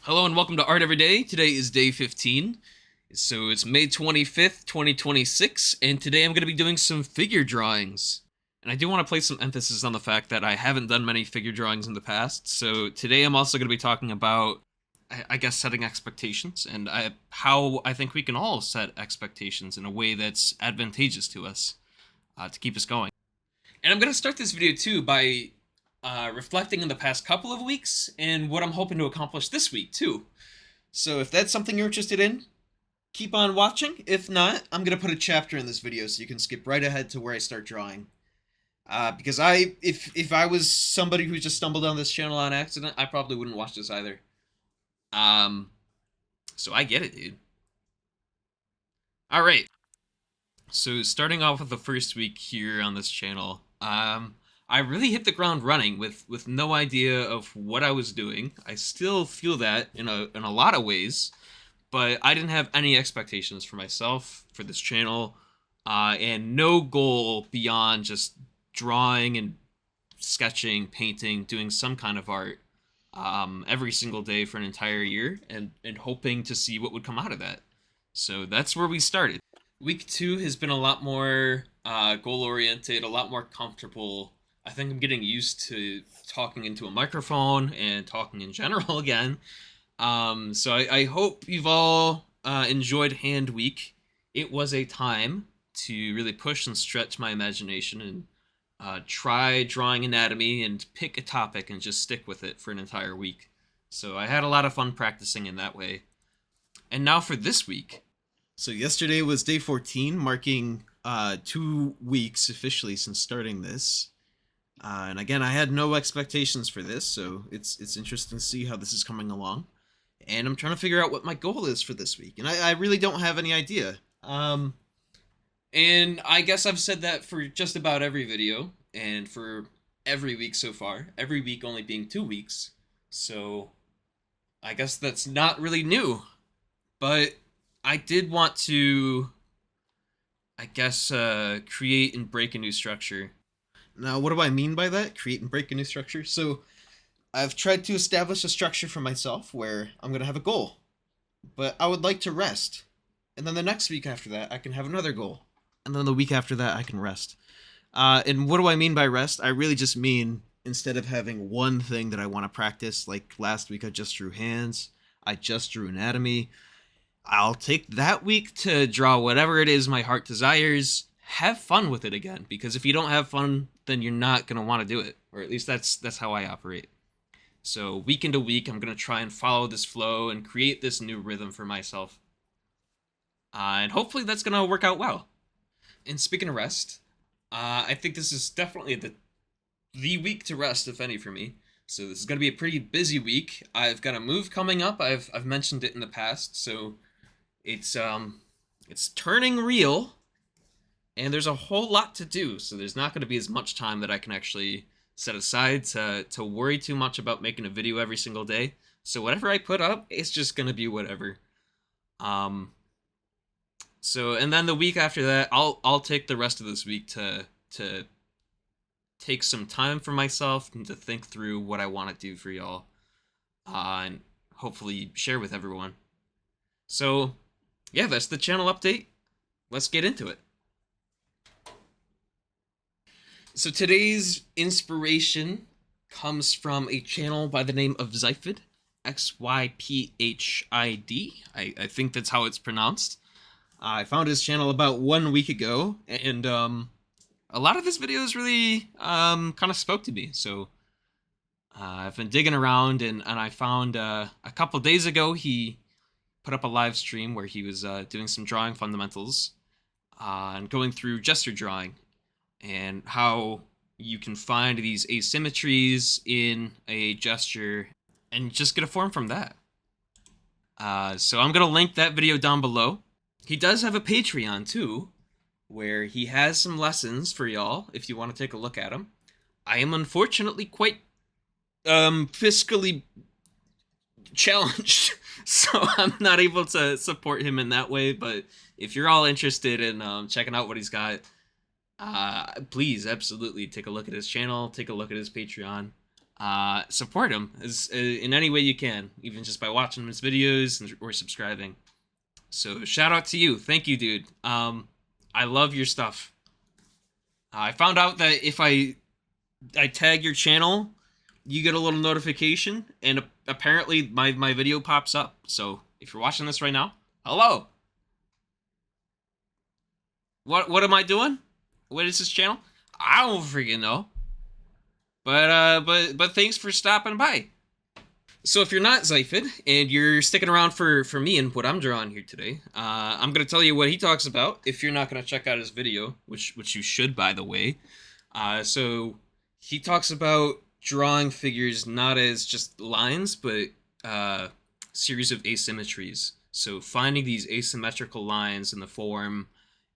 Hello and welcome to Art Every Day. Today is day 15. So it's May 25th, 2026, and today I'm going to be doing some figure drawings. And I do want to place some emphasis on the fact that I haven't done many figure drawings in the past. So today I'm also going to be talking about, I guess, setting expectations and how I think we can all set expectations in a way that's advantageous to us to keep us going. And I'm going to start this video too by reflecting on the past couple of weeks and what I'm hoping to accomplish this week too. So if that's something you're interested in, keep on watching. If not, I'm gonna put a chapter in this video so you can skip right ahead to where I start drawing. Because if I was somebody who just stumbled on this channel on accident, I probably wouldn't watch this either. So I get it, dude. All right. So starting off with the first week here on this channel, I really hit the ground running with no idea of what I was doing. I still feel that in a lot of ways, but I didn't have any expectations for myself for this channel, and no goal beyond just drawing and sketching, painting, doing some kind of art every single day for an entire year, and hoping to see what would come out of that. So that's where we started. Week 2 has been a lot more goal-oriented, a lot more comfortable. I think I'm getting used to talking into a microphone and talking in general again. So I hope you've all enjoyed Hand Week. It was a time to really push and stretch my imagination and try drawing anatomy and pick a topic and just stick with it for an entire week. So I had a lot of fun practicing in that way. And now for this week. So yesterday was day 14, marking 2 weeks officially since starting this. And again, I had no expectations for this, so it's interesting to see how this is coming along. And I'm trying to figure out what my goal is for this week, and I really don't have any idea. And I guess I've said that for just about every video, and for every week so far. Every week only being 2 weeks, so I guess that's not really new. But I did want to, I guess, create and break a new structure. Now, what do I mean by that? Create and break a new structure? So, I've tried to establish a structure for myself where I'm going to have a goal. But I would like to rest. And then the next week after that, I can have another goal. And then the week after that, I can rest. And what do I mean by rest? I really just mean, instead of having one thing that I want to practice, like last week I just drew hands, I just drew anatomy, I'll take that week to draw whatever it is my heart desires. Have fun with it again, because if you don't have fun, then you're not going to want to do it, or at least that's how I operate. So week into week, I'm going to try and follow this flow and create this new rhythm for myself, and hopefully that's going to work out well. And speaking of rest, I think this is definitely the week to rest, if any, for me. So this is going to be a pretty busy week. I've got a move coming up. I've mentioned it in the past, so it's turning real. And there's a whole lot to do, so there's not going to be as much time that I can actually set aside to worry too much about making a video every single day. So whatever I put up, it's just going to be whatever. So, and then the week after that, I'll take the rest of this week to take some time for myself and to think through what I want to do for y'all, and hopefully share with everyone. So, yeah, that's the channel update. Let's get into it. So today's inspiration comes from a channel by the name of Xyphid, Xyphid. I think that's how it's pronounced. I found his channel about 1 week ago, and a lot of his videos really kind of spoke to me. So I've been digging around, and I found a couple days ago he put up a live stream where he was doing some drawing fundamentals and going through gesture drawing, and how you can find these asymmetries in a gesture and just get a form from that. So I'm going to link that video down below. He does have a Patreon too, where he has some lessons for y'all if you want to take a look at them. I am unfortunately quite fiscally challenged, so I'm not able to support him in that way, but if you're all interested in checking out what he's got, please absolutely take a look at his channel, take a look at his Patreon. support him as in any way you can, even just by watching his videos or subscribing. So shout out to you. Thank you, dude. I love your stuff. I found out that if I tag your channel, you get a little notification, and apparently my video pops up. So if you're watching this right now, hello. What am I doing? What is this channel? I don't freaking know. But thanks for stopping by. So if you're not Xyphid and you're sticking around for me and what I'm drawing here today, I'm gonna tell you what he talks about. If you're not gonna check out his video, which you should, by the way. So he talks about drawing figures not as just lines, but series of asymmetries. So finding these asymmetrical lines in the form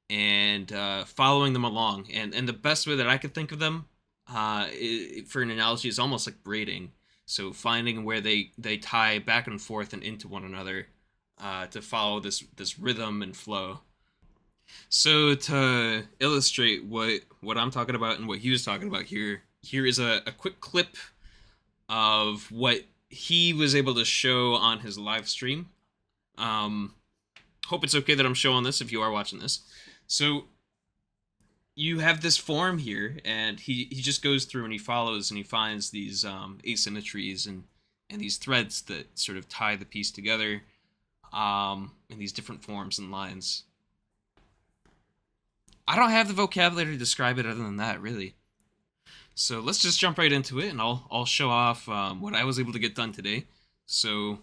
and following them along. And the best way that I could think of them for an analogy is almost like braiding. So finding where they tie back and forth and into one another to follow this rhythm and flow. So to illustrate what I'm talking about and what he was talking about here is a quick clip of what he was able to show on his live stream. Hope it's okay that I'm showing this if you are watching this. So you have this form here, and he just goes through and he follows and he finds these asymmetries and these threads that sort of tie the piece together in these different forms and lines. I don't have the vocabulary to describe it other than that, really. So let's just jump right into it, and I'll show off what I was able to get done today. So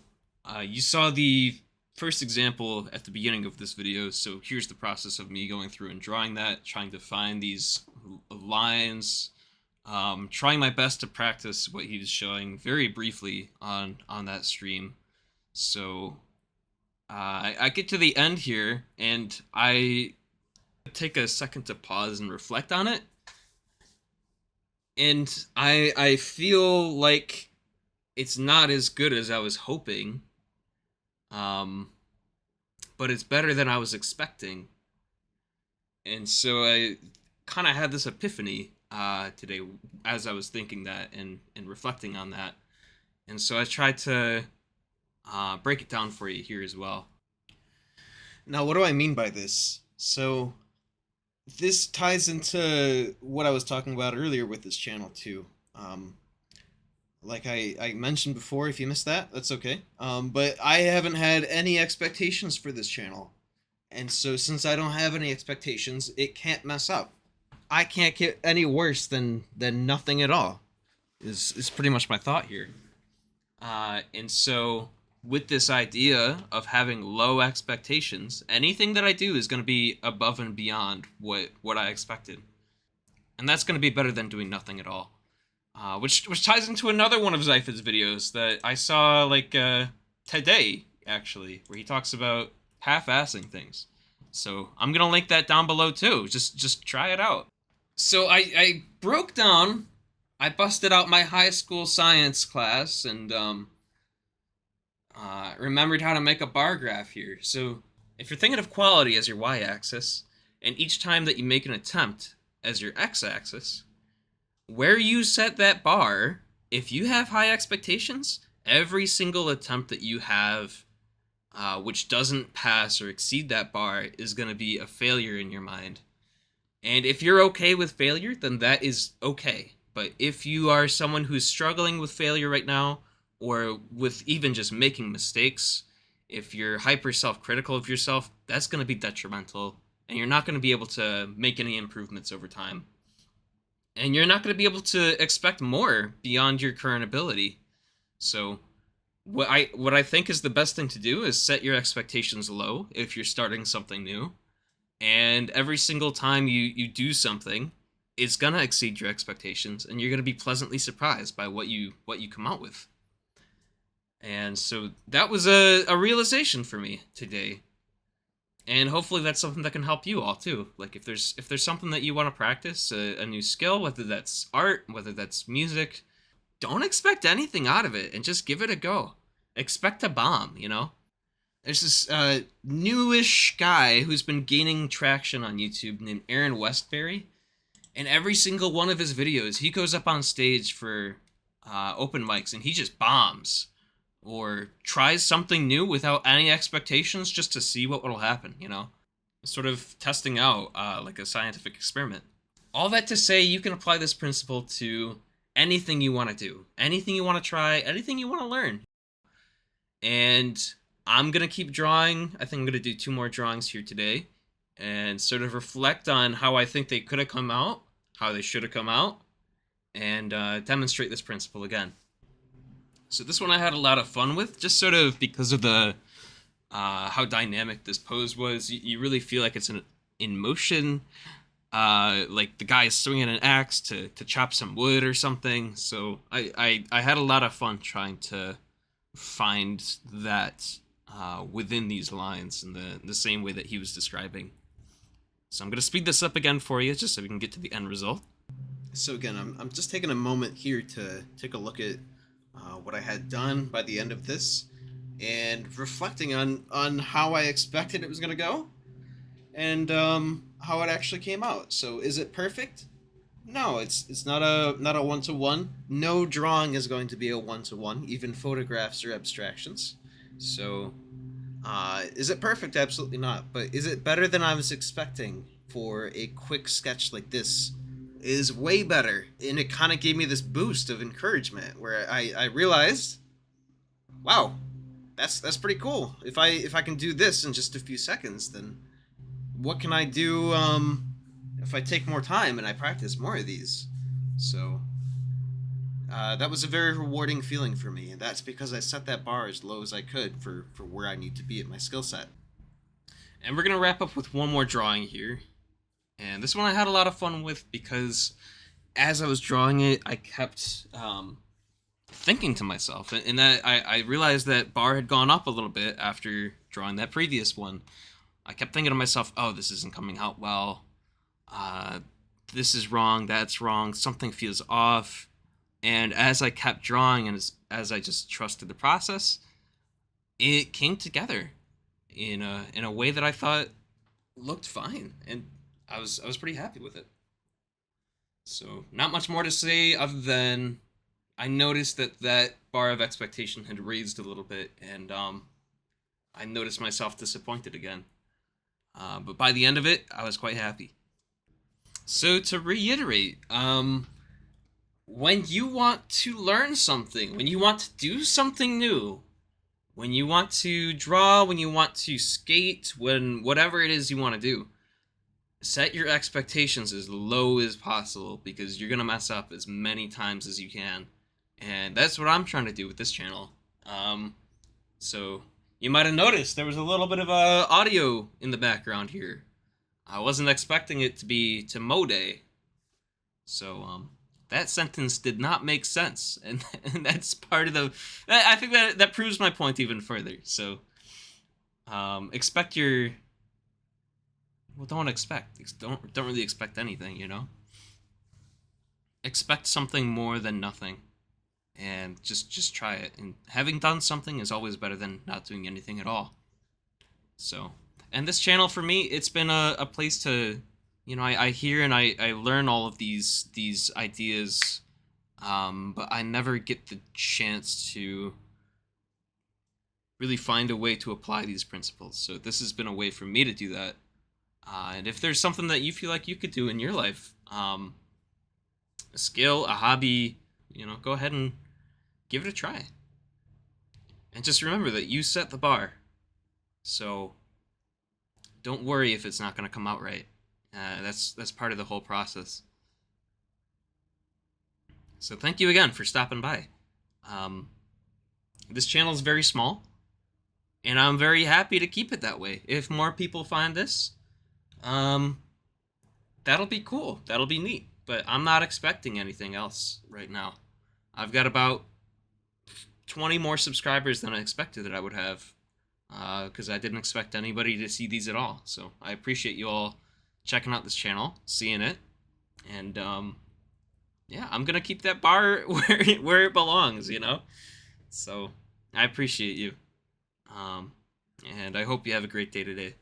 you saw the first example at the beginning of this video, so here's the process of me going through and drawing that, trying to find these lines, trying my best to practice what he was showing very briefly on that stream. So I get to the end here, and I take a second to pause and reflect on it, and I feel like it's not as good as I was hoping. But it's better than I was expecting. And so I kind of had this epiphany today as I was thinking that and reflecting on that. And so I tried to break it down for you here as well. Now, what do I mean by this? So this ties into what I was talking about earlier with this channel too. Like I mentioned before, if you missed that, that's okay. But I haven't had any expectations for this channel. And so since I don't have any expectations, it can't mess up. I can't get any worse than nothing at all, is pretty much my thought here. And so with this idea of having low expectations, anything that I do is going to be above and beyond what I expected. And that's going to be better than doing nothing at all. Which ties into another one of Xyphid's videos that I saw like today, actually, where he talks about half-assing things. So I'm gonna link that down below too. Just try it out. So I broke down, I busted out my high school science class and remembered how to make a bar graph here. So if you're thinking of quality as your y-axis, and each time that you make an attempt as your x-axis, where you set that bar, if you have high expectations, every single attempt that you have which doesn't pass or exceed that bar is going to be a failure in your mind. And if you're okay with failure, then that is okay. But if you are someone who's struggling with failure right now, or with even just making mistakes, if you're hyper self-critical of yourself, that's going to be detrimental, and you're not going to be able to make any improvements over time. And you're not going to be able to expect more beyond your current ability. So what I think is the best thing to do is set your expectations low if you're starting something new. And every single time you do something, it's going to exceed your expectations, and you're going to be pleasantly surprised by what you come out with. And so that was a realization for me today. And hopefully that's something that can help you all too. Like if there's something that you want to practice, a new skill, whether that's art, whether that's music, don't expect anything out of it and just give it a go. Expect a bomb, you know? There's this newish guy who's been gaining traction on YouTube named Aaron Westbury. And every single one of his videos, he goes up on stage for open mics and he just bombs or tries something new without any expectations just to see what will happen, you know? Sort of testing out like a scientific experiment. All that to say, you can apply this principle to anything you want to do, anything you want to try, anything you want to learn. And I'm going to keep drawing. I think I'm going to do 2 more drawings here today and sort of reflect on how I think they could have come out, how they should have come out, and demonstrate this principle again. So this one I had a lot of fun with, just sort of because of the how dynamic this pose was. You really feel like it's in motion. Like the guy is swinging an axe to chop some wood or something. So I had a lot of fun trying to find that within these lines in the same way that he was describing. So I'm going to speed this up again for you just so we can get to the end result. So again, I'm just taking a moment here to take a look at what I had done by the end of this and reflecting on how I expected it was going to go and how it actually came out. So is it perfect? No, it's not a one-to-one. No drawing is going to be a one-to-one, even photographs or abstractions. So is it perfect? Absolutely not. But is it better than I was expecting for a quick sketch like this? Is way better. And it kind of gave me this boost of encouragement where I realized, wow, that's pretty cool. If I can do this in just a few seconds, then what can I do if I take more time and I practice more of these? So that was a very rewarding feeling for me, and that's because I set that bar as low as I could for where I need to be at my skill set. And we're going to wrap up with one more drawing here. And this one I had a lot of fun with because as I was drawing it, I kept thinking to myself, and that I realized that bar had gone up a little bit after drawing that previous one. I kept thinking to myself, oh, this isn't coming out well. This is wrong, that's wrong, something feels off. And as I kept drawing and as I just trusted the process, it came together in a way that I thought looked fine, and I was pretty happy with it. So not much more to say other than I noticed that bar of expectation had raised a little bit, and I noticed myself disappointed again. But by the end of it, I was quite happy. So to reiterate, when you want to learn something, when you want to do something new, when you want to draw, when you want to skate, when whatever it is you want to do, set your expectations as low as possible because you're going to mess up as many times as you can. And that's what I'm trying to do with this channel. So you might have noticed there was a little bit of audio in the background here. I wasn't expecting it to be to Mode. So that sentence did not make sense, and that's part of the. I think that proves my point even further. So expect your. Well, don't expect. Don't really expect anything, you know. Expect something more than nothing, and just try it. And having done something is always better than not doing anything at all. So, and this channel for me, it's been a place to, you know, I hear and I learn all of these ideas, but I never get the chance to really find a way to apply these principles. So this has been a way for me to do that. And if there's something that you feel like you could do in your life, a skill, a hobby, you know, go ahead and give it a try. And just remember that you set the bar. So don't worry if it's not going to come out right. That's part of the whole process. So thank you again for stopping by. This channel is very small, and I'm very happy to keep it that way. If more people find this, that'll be cool. That'll be neat. But I'm not expecting anything else right now. I've got about 20 more subscribers than I expected that I would have, because I didn't expect anybody to see these at all. So I appreciate you all checking out this channel, seeing it, and yeah, I'm gonna keep that bar where it belongs, you know. So I appreciate you, and I hope you have a great day today.